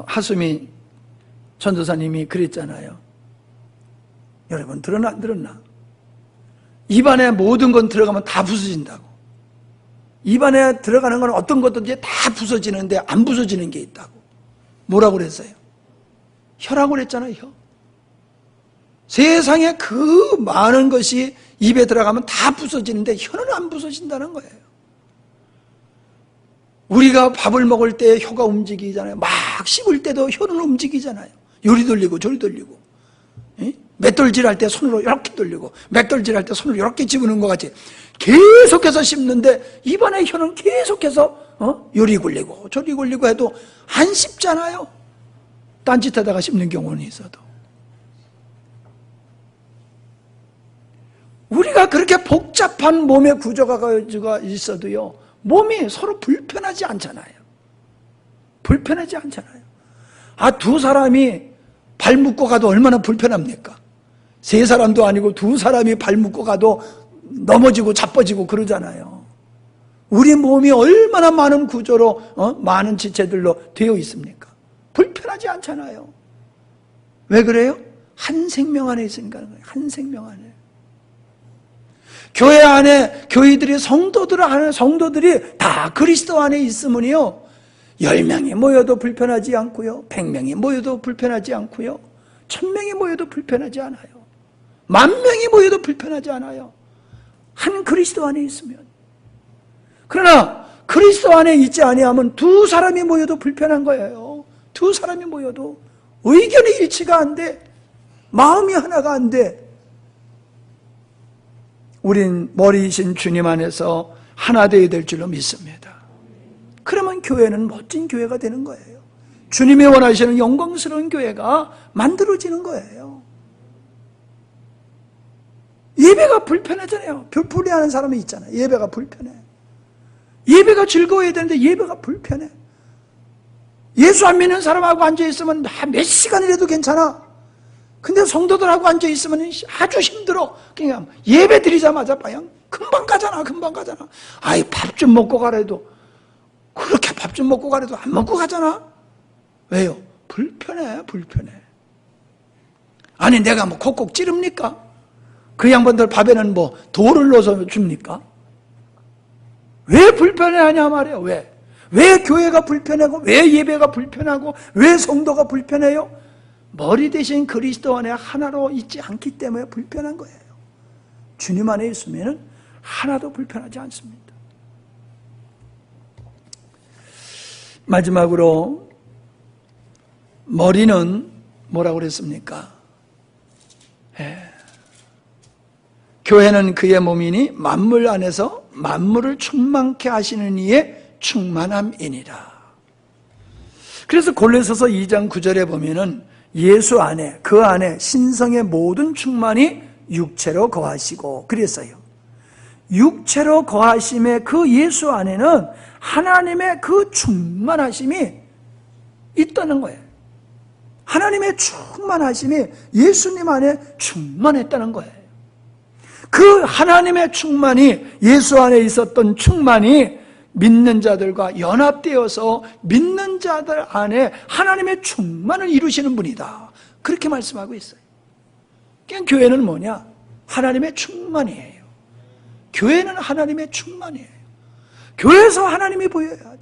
하수미 전도사님이 그랬잖아요. 여러분 들었나 안 들었나? 입안에 모든 건 들어가면 다 부서진다고. 입안에 들어가는 건 어떤 것든지 다 부서지는데 안 부서지는 게 있다고. 뭐라고 그랬어요? 혀라고 그랬잖아요. 혀. 세상에 그 많은 것이 입에 들어가면 다 부서지는데 혀는 안 부서진다는 거예요. 우리가 밥을 먹을 때 혀가 움직이잖아요. 막 씹을 때도 혀는 움직이잖아요. 요리 돌리고 저리 돌리고, 맷돌질할 때 손으로 이렇게 돌리고, 맷돌질할 때 손으로 이렇게 집어넣는 것 같이 계속해서 씹는데 입안에 혀는 계속해서 요리 굴리고 저리 굴리고 해도 안 씹잖아요. 딴짓하다가 씹는 경우는 있어도. 우리가 그렇게 복잡한 몸의 구조가 있어도요 몸이 서로 불편하지 않잖아요. 불편하지 않잖아요. 두 사람이 발 묶고 가도 얼마나 불편합니까? 세 사람도 아니고 두 사람이 발 묶고 가도 넘어지고 자빠지고 그러잖아요. 우리 몸이 얼마나 많은 구조로 많은 지체들로 되어 있습니까? 불편하지 않잖아요. 왜 그래요? 한 생명 안에 있으니까 그런 거예요. 한 생명 안에. 교회 안에 교회들이 성도들이 다 그리스도 안에 있으면요 10명이 모여도 불편하지 않고요 100명이 모여도 불편하지 않고요 1000명이 모여도 불편하지 않아요 10,000명이 모여도 불편하지 않아요 한 그리스도 안에 있으면. 그러나 그리스도 안에 있지 아니하면 두 사람이 모여도 불편한 거예요. 두 사람이 모여도 의견이 일치가 안 돼. 마음이 하나가 안 돼. 우린 머리이신 주님 안에서 하나 되어야 될 줄로 믿습니다. 그러면 교회는 멋진 교회가 되는 거예요. 주님이 원하시는 영광스러운 교회가 만들어지는 거예요. 예배가 불편하잖아요. 불편해하는 사람이 있잖아요. 예배가 불편해. 예배가 즐거워야 되는데 예배가 불편해. 예수 안 믿는 사람하고 앉아있으면 몇 시간이라도 괜찮아. 근데 성도들하고 앉아있으면 아주 힘들어. 그냥 예배 드리자마자 그냥 금방 가잖아. 아이, 밥 좀 먹고 가래도 그렇게 밥 좀 먹고 가래도 안 먹고 가잖아. 왜요? 불편해. 아니, 내가 뭐 콕콕 찌릅니까? 그 양반들 밥에는 뭐 돌을 넣어서 줍니까? 왜 불편해하냐 말이에요. 왜 교회가 불편하고, 왜 예배가 불편하고, 왜 성도가 불편해요? 머리 대신 그리스도 안에 하나로 있지 않기 때문에 불편한 거예요. 주님 안에 있으면 하나도 불편하지 않습니다. 마지막으로 머리는 뭐라고 그랬습니까? 교회는 그의 몸이니 만물 안에서 만물을 충만케 하시는 이의 충만함이니라. 그래서 골로새서 2장 9절에 보면은 예수 안에, 그 안에 신성의 모든 충만이 육체로 거하시고 그랬어요. 육체로 거하심의 그 예수 안에는 하나님의 그 충만하심이 있다는 거예요. 하나님의 충만하심이 예수님 안에 충만했다는 거예요. 그 하나님의 충만이, 예수 안에 있었던 충만이 믿는 자들과 연합되어서 믿는 자들 안에 하나님의 충만을 이루시는 분이다. 그렇게 말씀하고 있어요. 그냥 교회는 뭐냐? 하나님의 충만이에요. 교회는 하나님의 충만이에요. 교회에서 하나님이 보여야 돼요.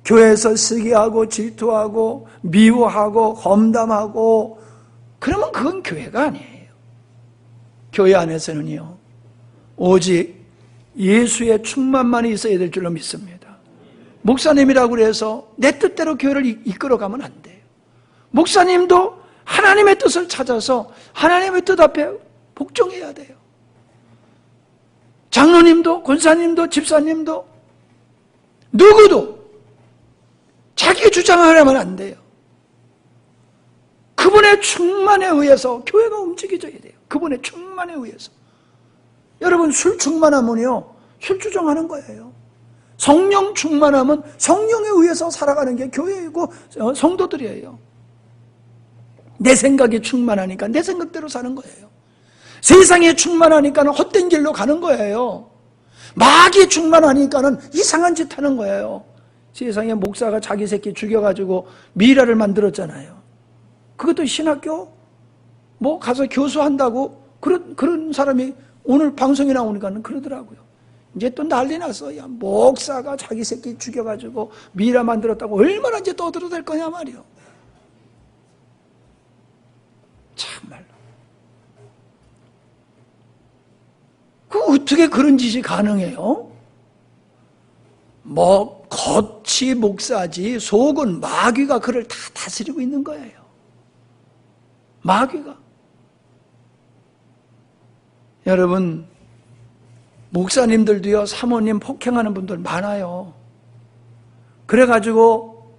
교회에서 시기하고 질투하고 미워하고 험담하고 그러면 그건 교회가 아니에요. 교회 안에서는요, 오직 예수의 충만만이 있어야 될 줄로 믿습니다. 목사님이라고 해서 내 뜻대로 교회를 이끌어가면 안 돼요. 목사님도 하나님의 뜻을 찾아서 하나님의 뜻 앞에 복종해야 돼요. 장로님도, 권사님도, 집사님도, 누구도 자기 주장을 하면 안 돼요. 그분의 충만에 의해서 교회가 움직여져야 돼요. 그분의 충만에 의해서. 여러분, 술 충만하면요, 술주정하는 거예요. 성령 충만하면 성령에 의해서 살아가는 게 교회이고 성도들이에요. 내 생각이 충만하니까 내 생각대로 사는 거예요. 세상에 충만하니까 헛된 길로 가는 거예요. 마귀 충만하니까는 이상한 짓 하는 거예요. 세상에 목사가 자기 새끼 죽여가지고 미라를 만들었잖아요. 그것도 신학교 뭐 가서 교수한다고 그런 사람이 오늘 방송에 나오니까 그러더라고요. 이제 또 난리 났어. 야, 목사가 자기 새끼 죽여가지고 미라 만들었다고 얼마나 이제 떠들어댈 거냐 말이요. 참말로. 어떻게 그런 짓이 가능해요? 뭐 겉이 목사지 속은 마귀가 그를 다 다스리고 있는 거예요. 마귀가. 여러분, 목사님들도요, 사모님 폭행하는 분들 많아요. 그래가지고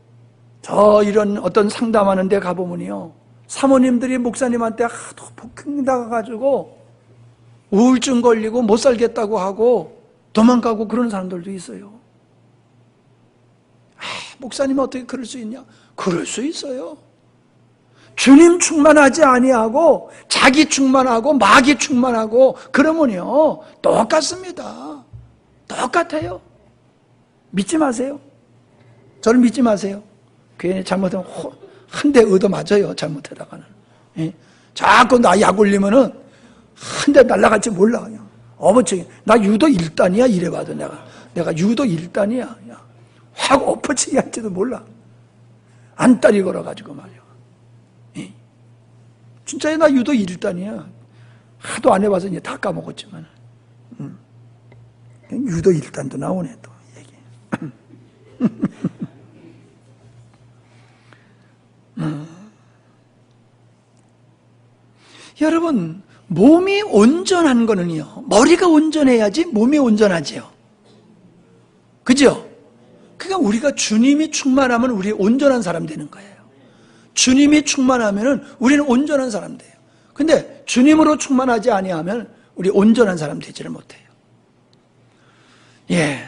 이런 어떤 상담하는 데 가보면요, 사모님들이 목사님한테 하도 폭행당해가지고 우울증 걸리고 못 살겠다고 하고 도망가고 그런 사람들도 있어요. 목사님이 어떻게 그럴 수 있냐? 그럴 수 있어요. 주님 충만하지 아니하고 자기 충만하고 마귀 충만하고 그러면요 똑같습니다. 똑같아요. 믿지 마세요. 저를 믿지 마세요. 괜히 잘못하면 한 대 얻어 맞아요. 잘못하다가는. 자꾸 나 약 올리면은 한 대 날아갈지 몰라. 그냥 어머니 나 유도 1단이야 이래봐도 내가 유도 1단이야. 확 엎어치기 할지도 몰라. 안달이 걸어가지고 말이야. 진짜 나 유도 1단이야. 하도 안 해봐서 이제 다 까먹었지만. 유도 1단도 나오네 또 얘기. 여러분, 몸이 온전한 거는요, 머리가 온전해야지 몸이 온전하지요. 그죠? 그러니까 우리가 주님이 충만하면 우리 온전한 사람 되는 거예요. 주님이 충만하면 우리는 온전한 사람 돼요. 근데 주님으로 충만하지 아니하면 우리 온전한 사람 되지를 못해요. 예.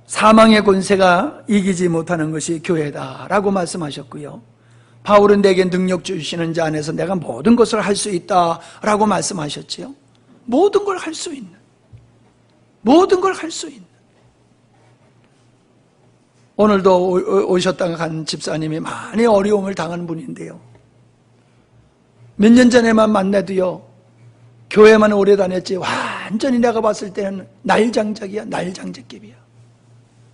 사망의 권세가 이기지 못하는 것이 교회다라고 말씀하셨고요. 바울은 내게 능력 주시는 자 안에서 내가 모든 것을 할 수 있다라고 말씀하셨지요. 모든 걸 할 수 있는, 모든 걸 할 수 있는. 오늘도 오셨다가 간 집사님이 많이 어려움을 당한 분인데요. 몇 년 전에만 만나도요, 교회만 오래 다녔지 완전히 내가 봤을 때는 날장작이야, 날장작깁이야.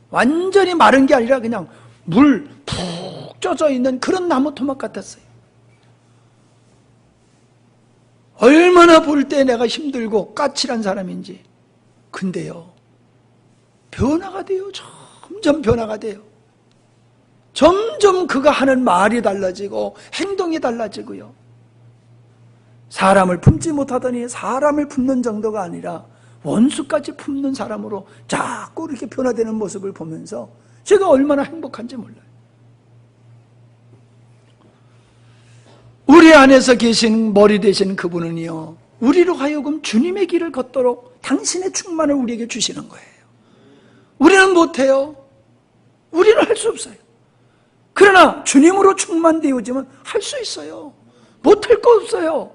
완전히 마른 게 아니라 그냥 물 푹 쪄져 있는 그런 나무 토막 같았어요. 얼마나 볼 때 내가 힘들고 까칠한 사람인지. 근데요, 변화가 돼요. 점점 변화가 돼요. 점점 그가 하는 말이 달라지고 행동이 달라지고요. 사람을 품지 못하더니 사람을 품는 정도가 아니라 원수까지 품는 사람으로 자꾸 이렇게 변화되는 모습을 보면서 제가 얼마나 행복한지 몰라요. 우리 안에서 계신 머리 되신 그분은요, 우리로 하여금 주님의 길을 걷도록 당신의 충만을 우리에게 주시는 거예요. 우리는 못해요. 우리는 할 수 없어요. 그러나 주님으로 충만되어지면 할 수 있어요. 못할 거 없어요.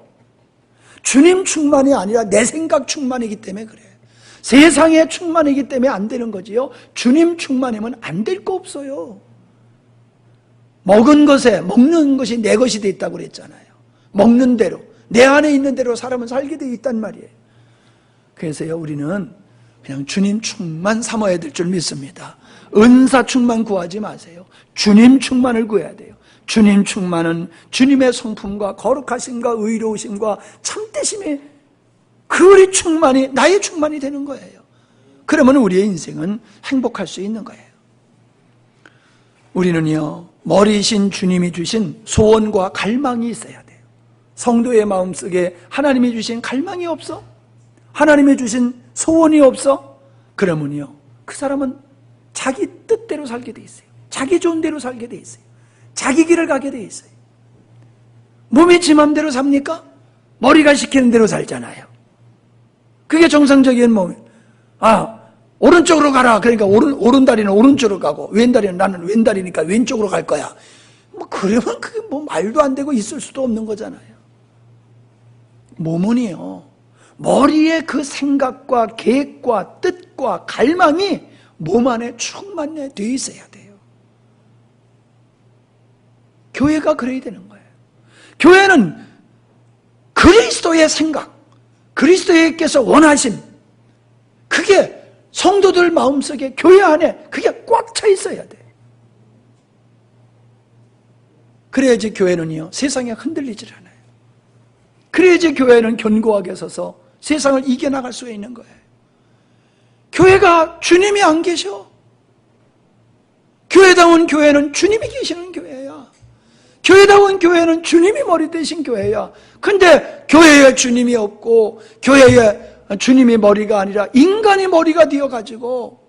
주님 충만이 아니라 내 생각 충만이기 때문에 그래요. 세상의 충만이기 때문에 안 되는 거지요. 주님 충만이면 안 될 거 없어요. 먹는 것이 내 것이 돼 있다고 그랬잖아요. 먹는 대로, 내 안에 있는 대로 사람은 살게 돼 있단 말이에요. 그래서요, 우리는 그냥 주님 충만 삼아야 될 줄 믿습니다. 은사 충만 구하지 마세요. 주님 충만을 구해야 돼요. 주님 충만은 주님의 성품과 거룩하심과 의로우심과 참되심의 그 우리 충만이 나의 충만이 되는 거예요. 그러면 우리의 인생은 행복할 수 있는 거예요. 우리는요, 머리이신 주님이 주신 소원과 갈망이 있어야 돼요. 성도의 마음속에 하나님이 주신 갈망이 없어? 하나님이 주신 소원이 없어? 그러면요, 그 사람은 자기 뜻대로 살게 돼 있어요. 자기 좋은 대로 살게 돼 있어요. 자기 길을 가게 돼 있어요. 몸이 지 맘대로 삽니까? 머리가 시키는 대로 살잖아요. 그게 정상적인 몸. 오른쪽으로 가라. 그러니까 오른다리는 오른쪽으로 가고 왼다리는 나는 왼다리니까 왼쪽으로 갈 거야. 그러면 그게 말도 안 되고 있을 수도 없는 거잖아요. 몸은요, 머리에 그 생각과 계획과 뜻과 갈망이 몸 안에 충만해 돼 있어야 돼요. 교회가 그래야 되는 거예요. 교회는 그리스도의 생각, 그리스도께서 원하신 그게 성도들 마음속에 교회 안에 그게 꽉 차 있어야 돼. 그래야지 교회는요, 세상에 흔들리질 않아요. 그래야지 교회는 견고하게 서서 세상을 이겨나갈 수 있는 거예요. 교회가 주님이 안 계셔. 교회다운 교회는 주님이 계시는 교회야. 교회다운 교회는 주님이 머리 되신 교회야. 근데 교회에 주님이 없고 교회에 주님이 머리가 아니라 인간이 머리가 되어가지고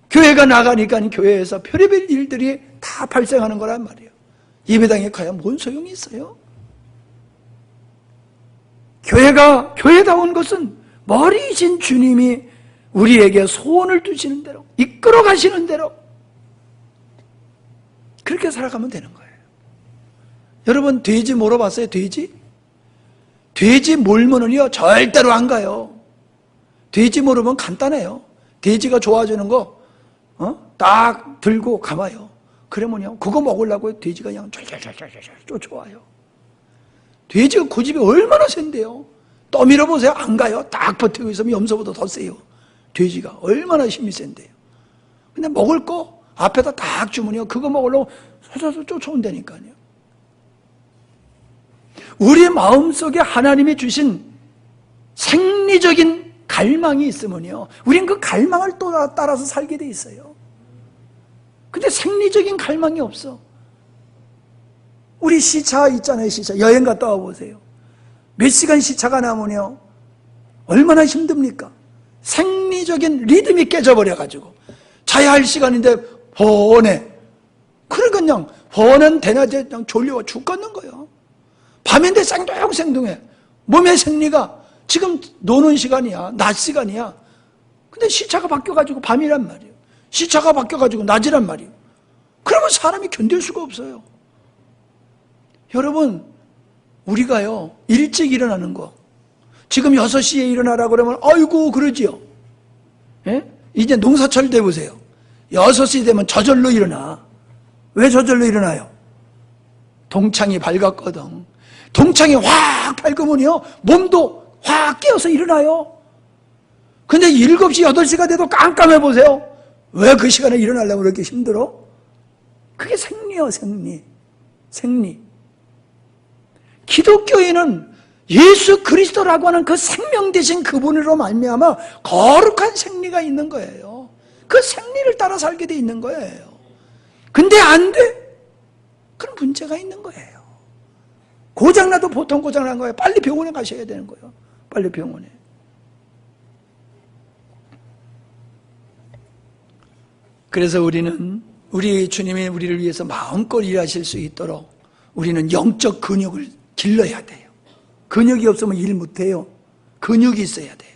교회가 나가니까 교회에서 별의별 일들이 다 발생하는 거란 말이에요. 예배당에 가야 뭔 소용이 있어요? 교회다운 것은 머리이신 주님이 우리에게 소원을 두시는 대로 이끌어 가시는 대로 그렇게 살아가면 되는 거예요. 여러분 돼지 몰아봤어요? 돼지 몰면은요 절대로 안 가요. 돼지 몰으면 간단해요. 돼지가 좋아지는 거 딱 들고 감아요. 그러면요 그거 먹으려고 돼지가 그냥 쫄쫄쫄쫄쫄 쫓아와요. 돼지가 고집이 얼마나 센데요. 떠밀어 보세요. 안 가요. 딱 버티고 있으면 염소보다 더 세요. 돼지가 얼마나 힘이 센데요. 근데 먹을 거 앞에다 딱 주면요 그거 먹으려고 서서서 쫓아온다니까요. 우리 마음속에 하나님이 주신 생리적인 갈망이 있으면요 우린 그 갈망을 또 따라서 살게 돼 있어요. 근데 생리적인 갈망이 없어. 우리 시차 있잖아요. 시차 여행 갔다 와보세요. 몇 시간 시차가 나면요 얼마나 힘듭니까? 생리적인 리듬이 깨져버려가지고 자야 할 시간인데 훤해. 그러니까 그냥 훤한 대낮에 그냥 졸려 죽겠는 거예요. 밤인데 생동생동해. 몸의 생리가 지금 노는 시간이야. 낮 시간이야. 근데 시차가 바뀌어가지고 밤이란 말이에요. 시차가 바뀌어가지고 낮이란 말이에요. 그러면 사람이 견딜 수가 없어요. 여러분 우리가요 일찍 일어나는 거 지금 6시에 일어나라 그러면 아이고 그러지요. 예? 이제 농사철 돼 보세요. 6시 되면 저절로 일어나. 왜 저절로 일어나요? 동창이 밝았거든. 동창이 확 밝으면요 몸도 확 깨어서 일어나요. 근데 7시 8시가 돼도 깜깜해 보세요. 왜 그 시간에 일어나려고 그렇게 힘들어? 그게 생리요. 생리. 기독교인은 예수 그리스도라고 하는 그 생명 되신 그분으로 말미암아 거룩한 생리가 있는 거예요. 그 생리를 따라 살게 돼 있는 거예요. 근데 안 돼? 그럼 문제가 있는 거예요. 고장나도 보통 고장난 거예요. 빨리 병원에 가셔야 되는 거예요. 빨리 병원에. 그래서 우리 주님이 우리를 위해서 마음껏 일하실 수 있도록 우리는 영적 근육을 길러야 돼요. 근육이 없으면 일 못해요. 근육이 있어야 돼요.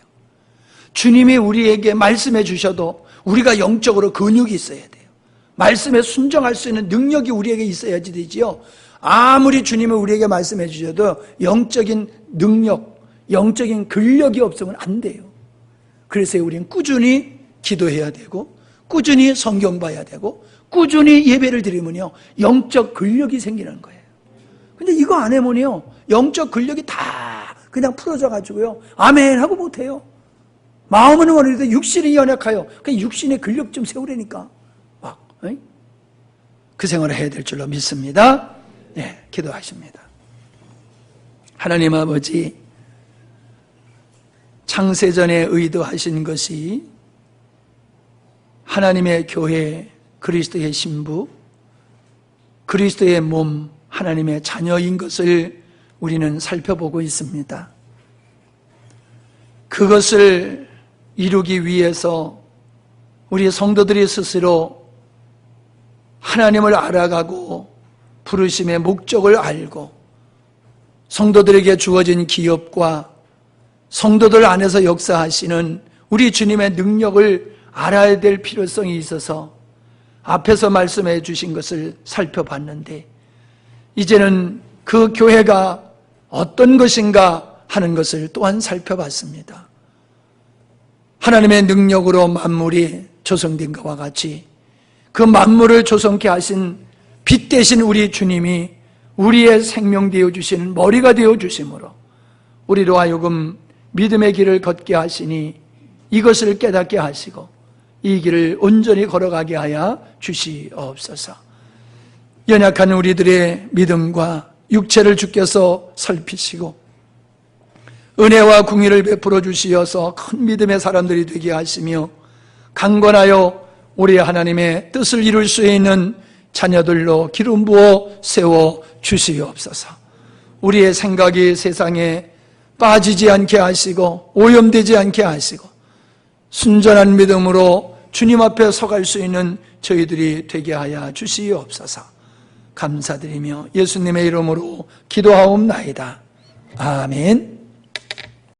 주님이 우리에게 말씀해 주셔도 우리가 영적으로 근육이 있어야 돼요. 말씀에 순종할 수 있는 능력이 우리에게 있어야지 되지요. 아무리 주님이 우리에게 말씀해 주셔도 영적인 능력, 영적인 근력이 없으면 안 돼요. 그래서 우리는 꾸준히 기도해야 되고 꾸준히 성경 봐야 되고 꾸준히 예배를 드리면요 영적 근력이 생기는 거예요. 근데 이거 안 하면요 영적 근력이 다 그냥 풀어져 가지고요 아멘 하고 못해요. 마음은 원해도 육신이 연약해요. 그냥 육신의 근력 좀 세우라니까 막 그 생활을 해야 될 줄로 믿습니다. 네, 기도하십니다. 하나님 아버지, 창세전에 의도하신 것이 하나님의 교회, 그리스도의 신부, 그리스도의 몸, 하나님의 자녀인 것을 우리는 살펴보고 있습니다. 그것을 이루기 위해서 우리 성도들이 스스로 하나님을 알아가고 부르심의 목적을 알고 성도들에게 주어진 기업과 성도들 안에서 역사하시는 우리 주님의 능력을 알아야 될 필요성이 있어서 앞에서 말씀해 주신 것을 살펴봤는데, 이제는 그 교회가 어떤 것인가 하는 것을 또한 살펴봤습니다. 하나님의 능력으로 만물이 조성된 것과 같이 그 만물을 조성케 하신 빛 대신 우리 주님이 우리의 생명 되어 주시는 머리가 되어 주심으로 우리로 하여금 믿음의 길을 걷게 하시니 이것을 깨닫게 하시고 이 길을 온전히 걸어가게 하여 주시옵소서. 연약한 우리들의 믿음과 육체를 주께서 살피시고 은혜와 궁의를 베풀어 주시어서 큰 믿음의 사람들이 되게 하시며 강건하여 우리 하나님의 뜻을 이룰 수 있는 자녀들로 기름 부어 세워 주시옵소서. 우리의 생각이 세상에 빠지지 않게 하시고 오염되지 않게 하시고 순전한 믿음으로 주님 앞에 서갈 수 있는 저희들이 되게 하여 주시옵소서. 감사드리며 예수님의 이름으로 기도하옵나이다. 아멘.